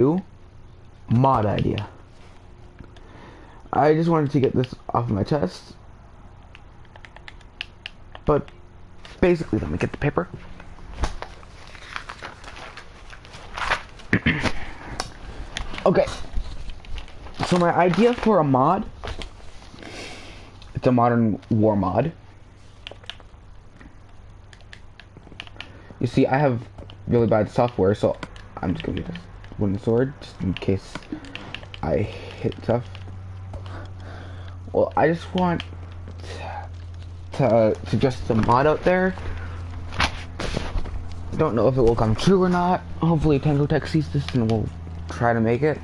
new mod idea. I just wanted to get this off of my chest. But basically, let me get the paper. Okay. So my idea for a mod, it's a modern war mod. You see, I have really bad software, so I'm just gonna use this wooden sword just in case I hit stuff. Well, I just want to suggest a mod out there. Don't know if it will come true or not. Hopefully Tango Tech sees this and will try to make it.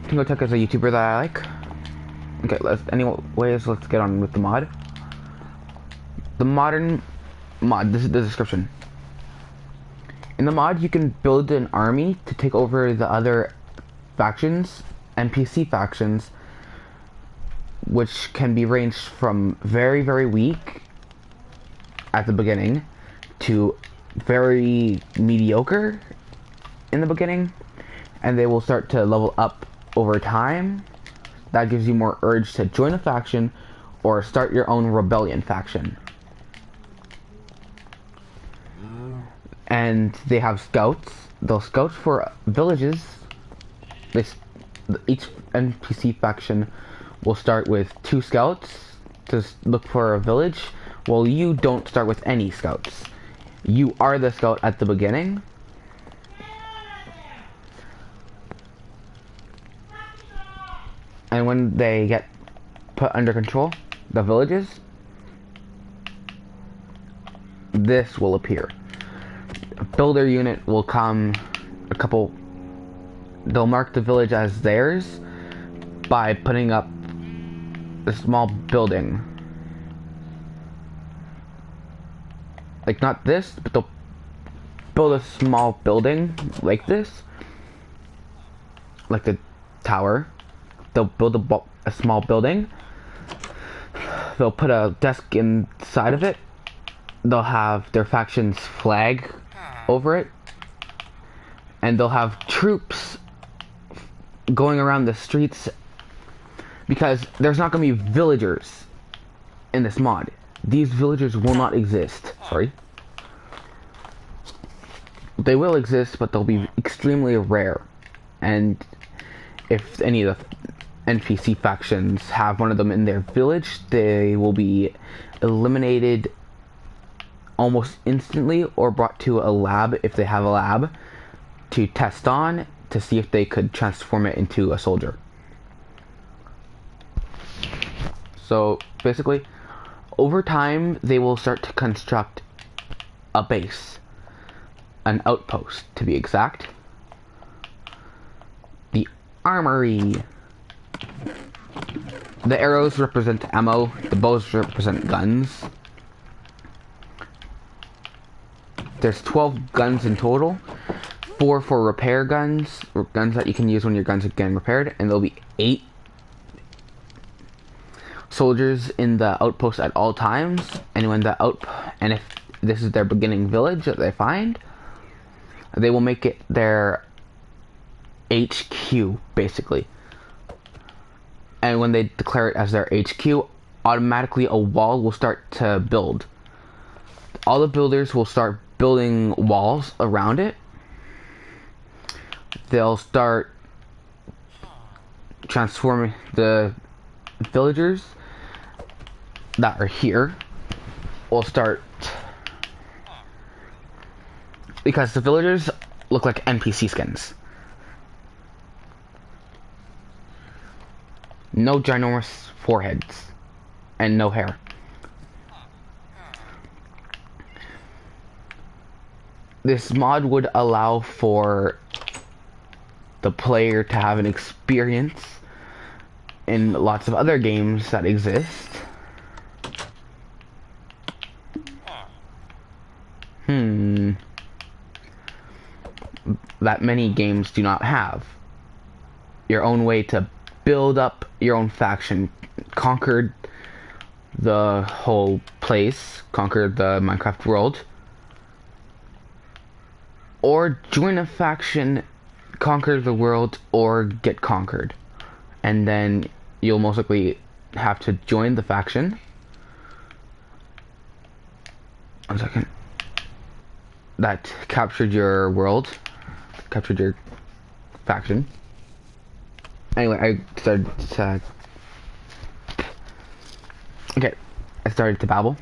Tango Tech is a YouTuber that I like. Okay, let's get on with the mod. The modern mod, this is the description. In the mod, you can build an army to take over the other factions, NPC factions, which can be ranged from very, very weak at the beginning to very mediocre in the beginning, and they will start to level up over time. That gives you more urge to join a faction or start your own rebellion faction. And they have scouts. They'll scout for villages. Each NPC faction will start with 2 scouts to look for a village. Well, you don't start with any scouts. You are the scout at the beginning. And when they get put under control, the villages, this will appear. A builder unit will come, they'll mark the village as theirs by putting up a small building. Like not this, but they'll build a small building like this. Like the tower. They'll build a small building. They'll put a desk inside of it. They'll have their faction's flag over it. And they'll have troops going around the streets, because there's not going to be villagers in this mod. These villagers will not exist. Sorry. They will exist, but they'll be extremely rare. And if any of the NPC factions have one of them in their village, they will be eliminated almost instantly or brought to a lab, if they have a lab, to test on to see if they could transform it into a soldier. So basically, over time they will start to construct a base, an outpost to be exact. The armory. The arrows represent ammo, the bows represent guns. There's 12 guns in total, 4 for repair guns, or guns that you can use when your guns are getting repaired, and there'll be 8 soldiers in the outpost at all times. And when and if this is their beginning village that they find, they will make it their HQ, basically. And when they declare it as their HQ, automatically a wall will start to build. All the builders will start building walls around it. They'll start transforming the villagers that are here. Will start, because the villagers look like NPC skins. No ginormous foreheads and no hair. This mod would allow for the player to have an experience in lots of other games that exist. That many games do not have. Your own way to build up your own faction, conquer the whole place, conquer the Minecraft world, or join a faction conquer the world or get conquered. And then you'll most likely have to join the faction. 1 second. That captured your world. Captured your faction. Anyway, I started to... Okay, I started to babble.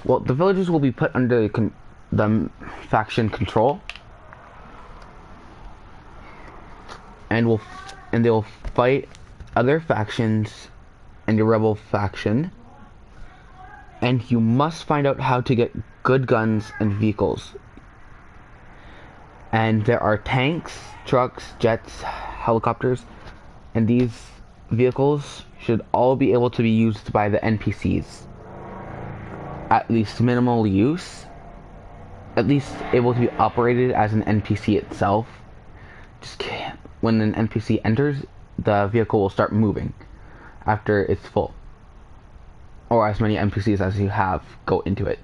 Well, the villagers will be put under the faction control. And they will fight other factions and your rebel faction. And you must find out how to get good guns and vehicles. And there are tanks, trucks, jets, helicopters, and these vehicles should all be able to be used by the NPCs. At least minimal use. At least able to be operated as an NPC itself. Just when an NPC enters, the vehicle will start moving after it's full. Or as many NPCs as you have go into it.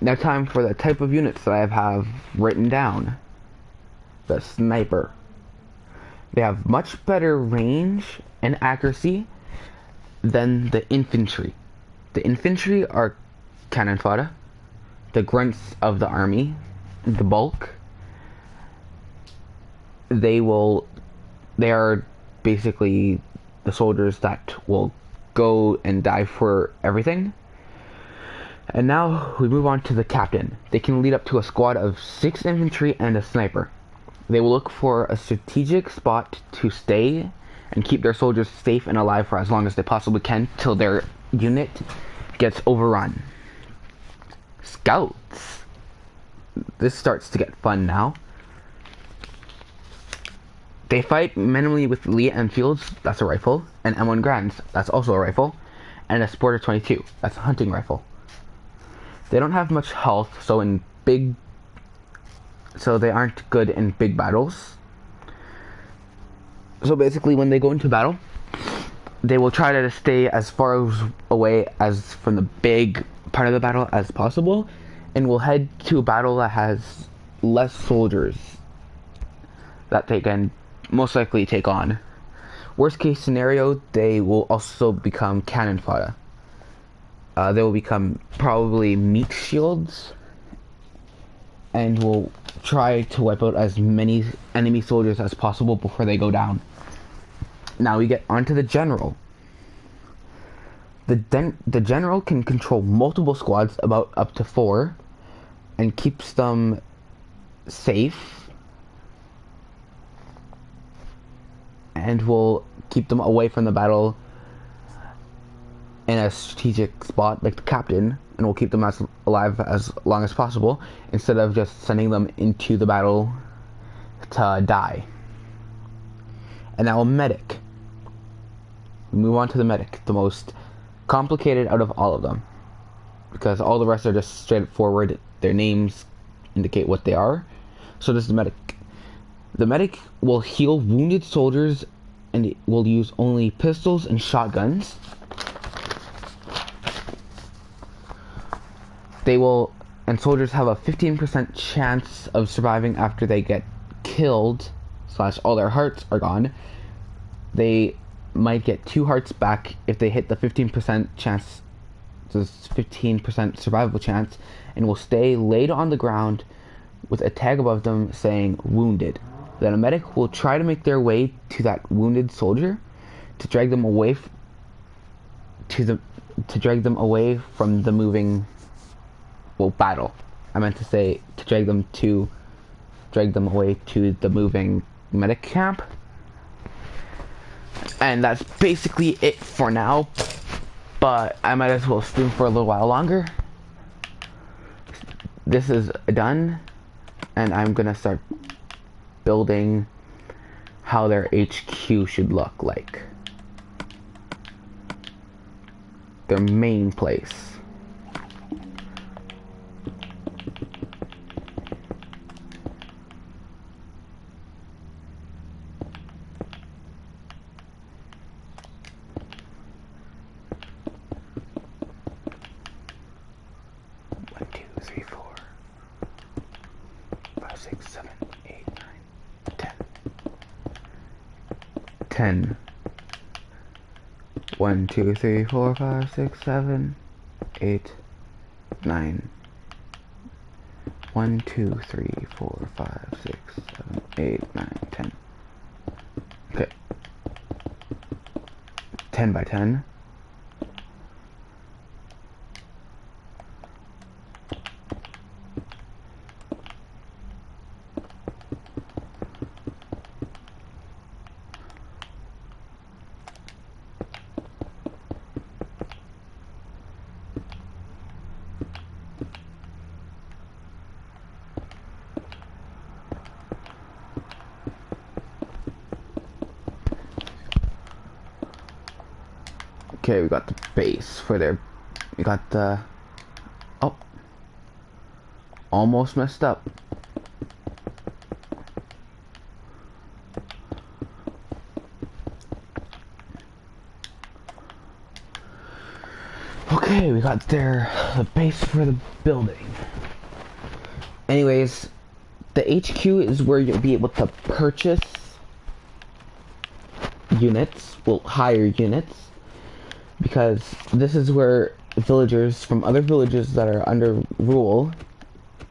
Now time for the type of units that I have written down. The sniper. They have much better range and accuracy than the infantry. The infantry are cannon fodder, the grunts of the army, the bulk. They are basically the soldiers that will go and die for everything. And now we move on to the captain. They can lead up to a squad of 6 infantry and a sniper. They will look for a strategic spot to stay and keep their soldiers safe and alive for as long as they possibly can till their unit gets overrun. Scouts. This starts to get fun now. They fight minimally with Lee Enfields, that's a rifle, and M1 Grands, that's also a rifle, and a Sporter 22, that's a hunting rifle. They don't have much health, so they aren't good in big battles. So basically, when they go into battle, they will try to stay as far away as from the big part of the battle as possible, and will head to a battle that has less soldiers that they can most likely take on. Worst case scenario, they will also become cannon fodder. They will become probably meat shields and will try to wipe out as many enemy soldiers as possible before they go down. Now we get onto the general. The general can control multiple squads, about up to 4, and keeps them safe. And will keep them away from the battle in a strategic spot like the captain, and will keep them as alive as long as possible instead of just sending them into the battle to die. And now a medic. We move on to the medic, the most complicated out of all of them, because all the rest are just straightforward. Their names indicate what they are. So does the medic. The medic will heal wounded soldiers and it will use only pistols and shotguns. And soldiers have a 15% chance of surviving after they get killed, / all their hearts are gone. They might get 2 hearts back if they hit the 15% chance, so 15% survival chance, and will stay laid on the ground with a tag above them saying wounded. Then a medic will try to make their way to that wounded soldier to drag them away from the moving battle. I meant to say to drag them away to the moving medic camp. And that's basically it for now, but I might as well stream for a little while longer. This is done, and I'm gonna start building how their HQ should look like. Their main place. One, two, three, 4, 5, 6, 7, 8, 9. 10. 1, 2, 3, 4, 5, 6, 7, 8, 9. 1, 2, 3, 4, 5, 6, 7, 8, 9, 10. Okay. 10 by 10. Okay, we got the base for their. We got the. Oh. Almost messed up. Okay, we got the base for the building. Anyways, the HQ is where you'll be able to purchase units, well, hire units. Because this is where villagers from other villages that are under rule,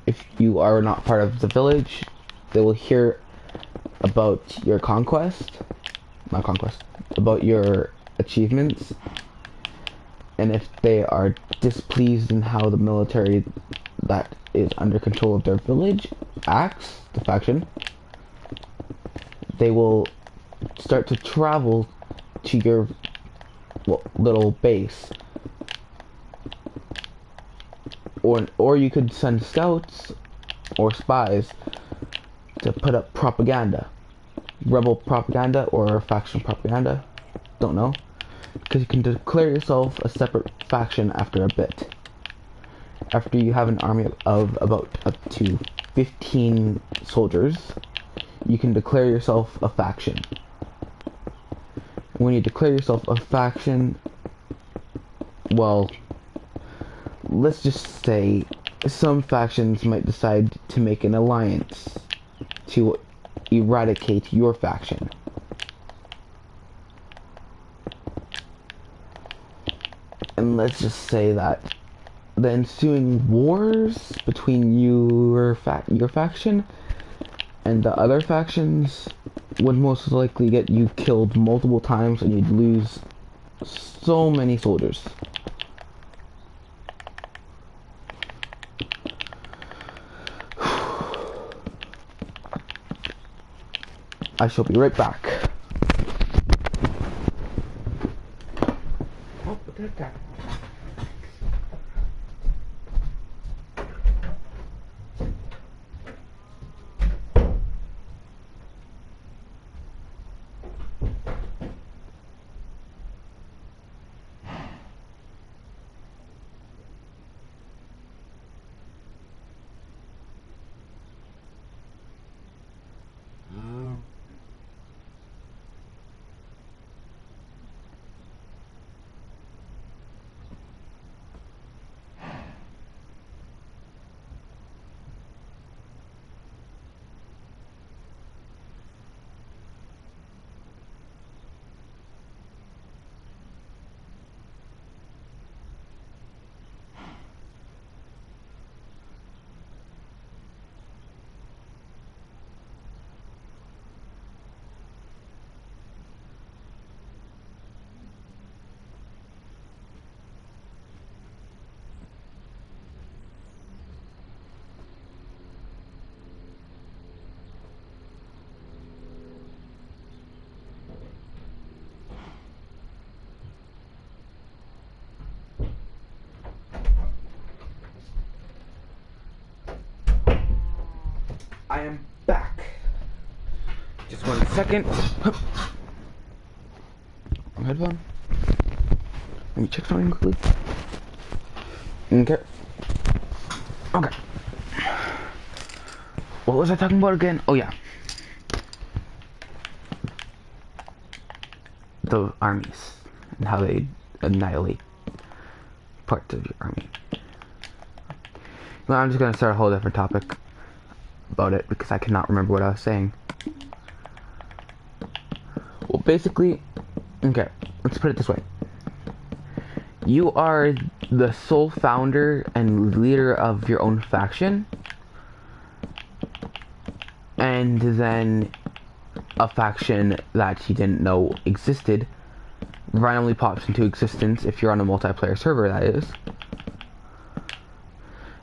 if you are not part of the village, they will hear about your about your achievements, and if they are displeased in how the military that is under control of their village acts, the faction, they will start to travel to your little base, or you could send scouts or spies to put up propaganda, rebel propaganda or faction propaganda, don't know, because you can declare yourself a separate faction after a bit. After you have an army of about up to 15 soldiers, you can declare yourself a faction. When you declare yourself a faction, well, let's just say some factions might decide to make an alliance to eradicate your faction. And let's just say that the ensuing wars between your faction and the other factions would most likely get you killed multiple times, and you'd lose so many soldiers. I shall be right back. Oh, that guy. I am back. Just 1 second. Headphone. Let me check something quickly. Okay. Okay. What was I talking about again? Oh yeah. The armies and how they annihilate parts of your army. Well, I'm just gonna start a whole different topic about it because I cannot remember what I was saying. Well, basically, okay, let's put it this way. You are the sole founder and leader of your own faction, and then a faction that you didn't know existed randomly pops into existence if you're on a multiplayer server, that is.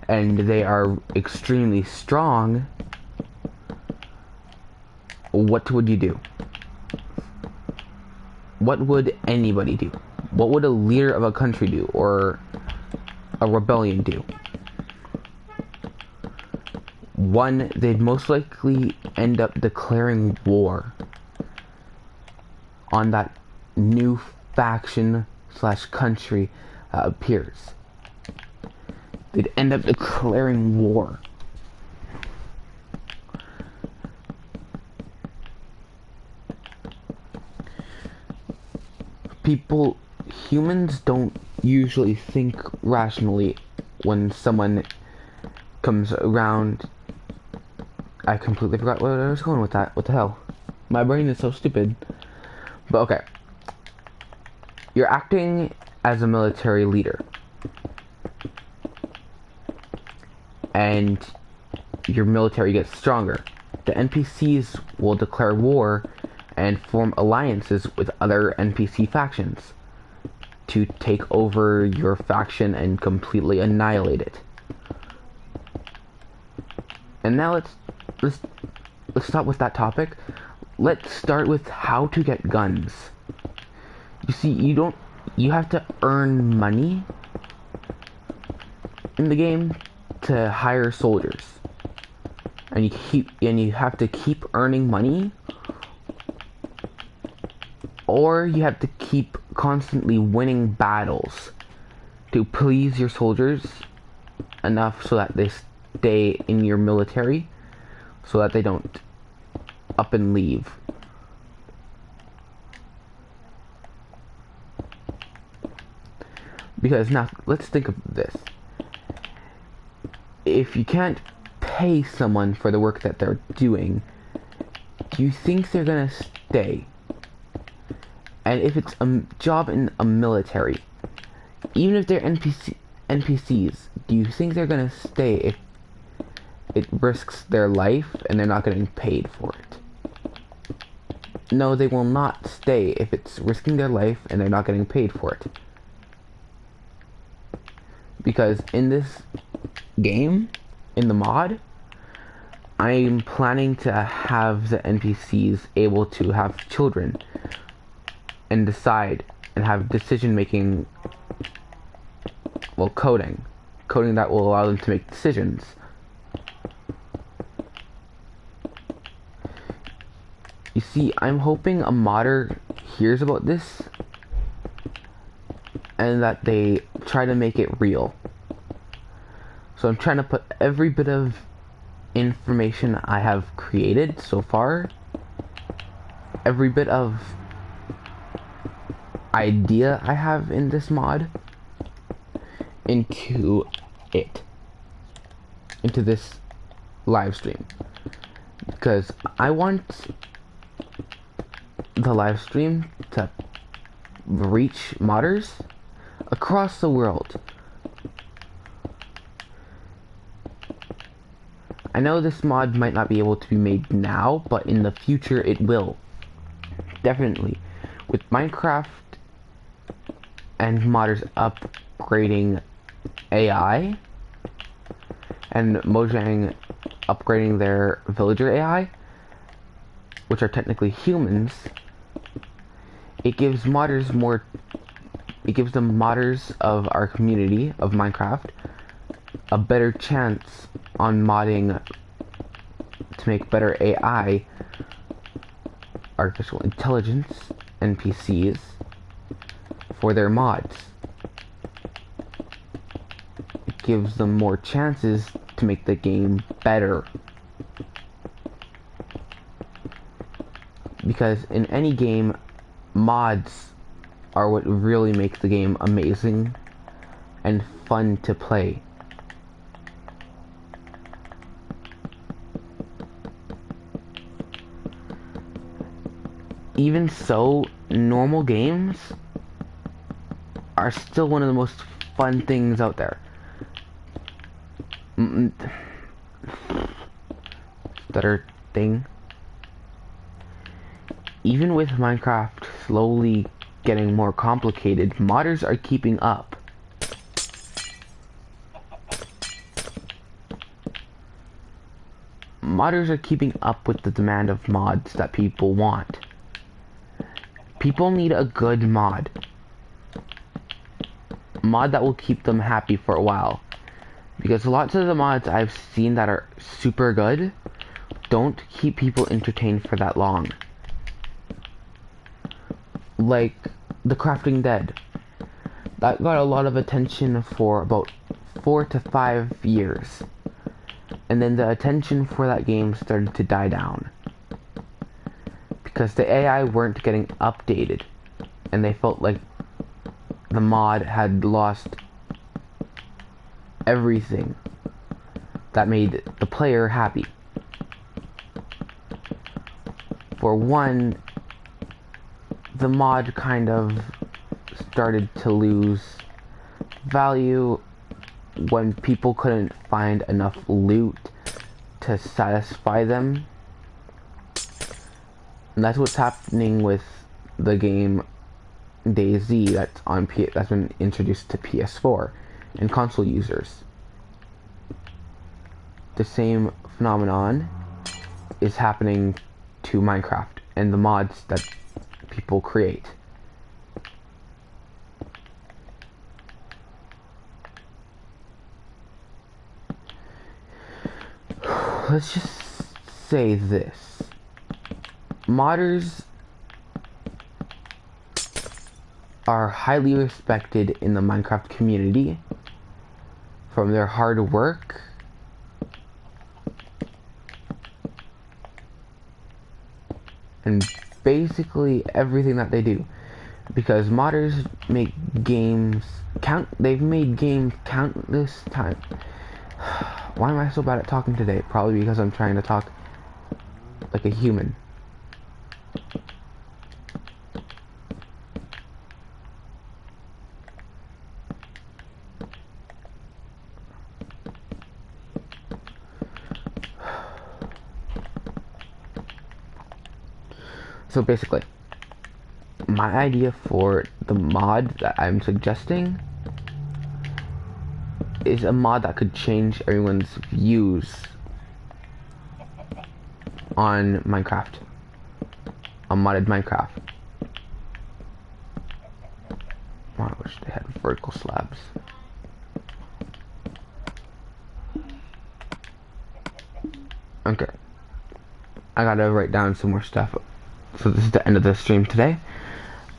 And they are extremely strong. What would you do? What would anybody do? What would a leader of a country do, or a rebellion do? One, they'd most likely end up declaring war on that new faction slash country that appears. They'd end up declaring war. Humans don't usually think rationally when someone comes around. I completely forgot where I was going with that. What the hell? My brain is so stupid. But okay. You're acting as a military leader. And your military gets stronger. The NPCs will declare war and form alliances with other NPC factions to take over your faction and completely annihilate it. And now let's stop with that topic. Let's start with how to get guns. You see, you have to earn money in the game to hire soldiers. And you have to keep earning money, or you have to keep constantly winning battles to please your soldiers enough so that they stay in your military, so that they don't up and leave. Because now, let's think of this. If you can't pay someone for the work that they're doing, do you think they're gonna stay? And if it's a job in a military, even if they're NPCs, do you think they're gonna stay if it risks their life and they're not getting paid for it? No, they will not stay if it's risking their life and they're not getting paid for it. Because in this game, in the mod, I'm planning to have the NPCs able to have children and decide and have decision making, well, coding that will allow them to make decisions. You see, I'm hoping a modder hears about this and that they try to make it real. So I'm trying to put every bit of information I have created so far, every bit of idea I have in this mod, into this live stream, because I want the live stream to reach modders across the world. I know this mod might not be able to be made now, but in the future it will. Definitely. With Minecraft and modders upgrading AI, and Mojang upgrading their villager AI, which are technically humans, it gives the modders of our community of Minecraft a better chance on modding to make better AI, artificial intelligence, NPCs, for their mods. It gives them more chances to make the game better. Because in any game, mods are what really makes the game amazing and fun to play. even so, normal games are still one of the most fun things out there. Stutter thing. Even with Minecraft slowly getting more complicated, modders are keeping up. Modders are keeping up with the demand of mods that people want. People need a good mod. Mod that will keep them happy for a while. Because lots of the mods I've seen that are super good don't keep people entertained for that long. Like the Crafting Dead. That got a lot of attention for about 4 to 5 years. And then the attention for that game started to die down. Because the AI weren't getting updated. And they felt like the mod had lost everything that made the player happy. For one, the mod kind of started to lose value when people couldn't find enough loot to satisfy them. And that's what's happening with the game DayZ that's been introduced to PS4 and console users. The same phenomenon is happening to Minecraft and the mods that people create. Let's just say this. Modders are highly respected in the Minecraft community from their hard work and basically everything that they do, because modders make games they've made games countless times. Why am I so bad at talking today? Probably because I'm trying to talk like a human. So basically, my idea for the mod that I'm suggesting is a mod that could change everyone's views on Minecraft, on modded Minecraft. Oh, I wish they had vertical slabs. Okay, I gotta write down some more stuff. So this is the end of the stream today.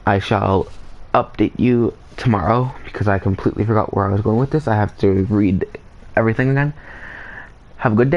I shall update you tomorrow because I completely forgot where I was going with this. I have to read everything again. Have a good day.